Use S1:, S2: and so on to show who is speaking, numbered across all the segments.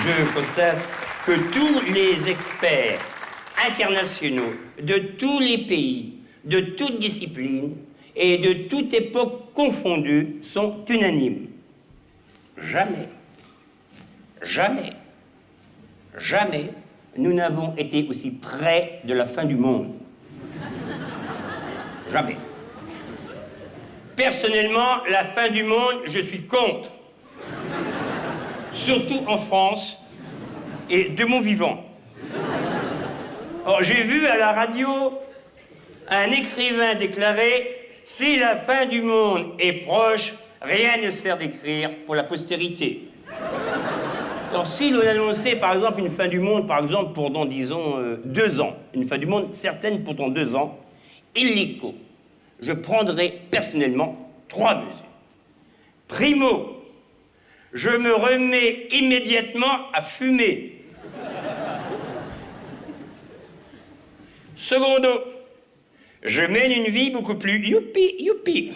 S1: Je constate que tous les experts internationaux de tous les pays, de toutes disciplines et de toute époque confondue sont unanimes. Jamais, jamais, jamais nous n'avons été aussi près de la fin du monde. Jamais. Personnellement, la fin du monde, je suis contre. Surtout en France et de mon vivant. Or, j'ai vu à la radio un écrivain déclarer « Si la fin du monde est proche, rien ne sert d'écrire pour la postérité. » Alors, si l'on annonçait, par exemple, une fin du monde, par exemple, pour, dans, disons, 2 ans, une fin du monde certaine pour dans 2 ans, illico, je prendrai personnellement 3 mesures. Primo, je me remets immédiatement à fumer. Secondo, je mène une vie beaucoup plus youpi.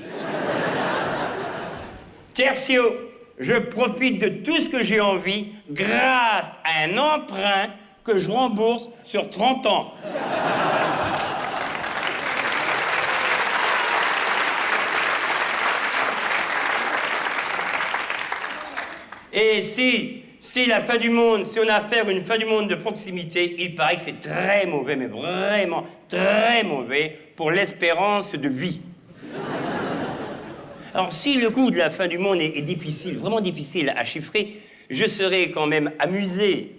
S1: Tertio, je profite de tout ce que j'ai envie grâce à un emprunt que je rembourse sur 30 ans. Et si la fin du monde, si on a affaire à une fin du monde de proximité, il paraît que c'est très mauvais, mais vraiment très mauvais pour l'espérance de vie. Alors, si le coût de la fin du monde est difficile, vraiment difficile à chiffrer, je serais quand même amusé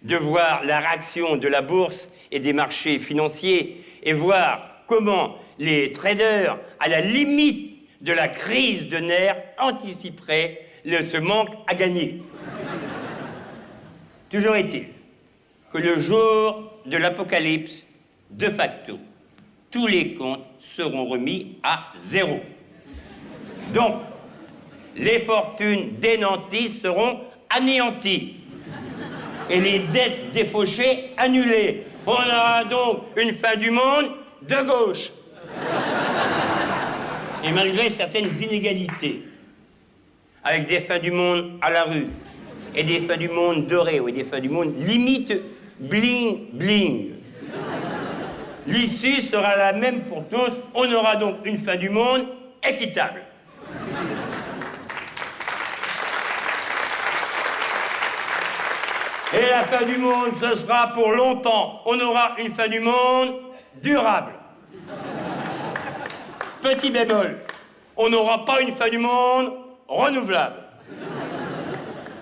S1: de voir la réaction de la bourse et des marchés financiers et voir comment les traders, à la limite de la crise de nerfs, anticiperaient ce manque à gagner. Toujours est-il que le jour de l'apocalypse, de facto, tous les comptes seront remis à 0. Donc, les fortunes des nantis seront anéanties et les dettes défauchées annulées. On aura donc une fin du monde de gauche. Et malgré certaines inégalités, avec des fins du monde à la rue, et des fins du monde dorées, ou des fins du monde limite bling-bling. L'issue sera la même pour tous, on aura donc une fin du monde équitable. Et la fin du monde, ce sera pour longtemps. On aura une fin du monde durable. Petit bémol, on n'aura pas une fin du monde renouvelable.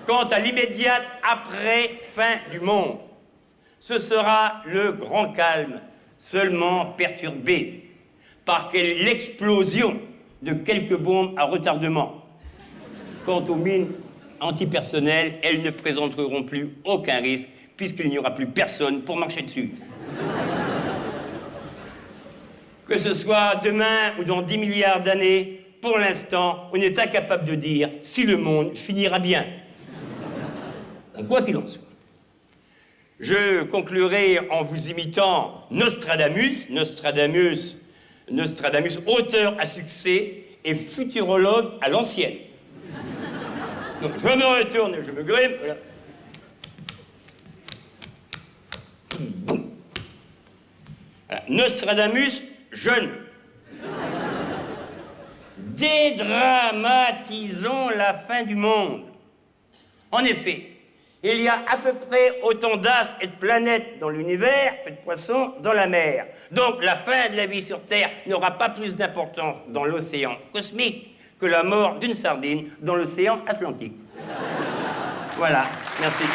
S1: Quant à l'immédiate après-fin du monde, ce sera le grand calme, seulement perturbé par l'explosion de quelques bombes à retardement. Quant aux mines antipersonnelles, elles ne présenteront plus aucun risque puisqu'il n'y aura plus personne pour marcher dessus. Que ce soit demain ou dans 10 milliards d'années, pour l'instant, on est incapable de dire si le monde finira bien. Quoi qu'il en soit, je conclurai en vous imitant Nostradamus, auteur à succès et futurologue à l'ancienne. Donc je me retourne, je me grime, voilà. Voilà. Nostradamus, jeune. Dédramatisons la fin du monde. En effet, il y a à peu près autant d'astres et de planètes dans l'univers que de poissons dans la mer. Donc la fin de la vie sur Terre n'aura pas plus d'importance dans l'océan cosmique que la mort d'une sardine dans l'océan Atlantique. Voilà, merci.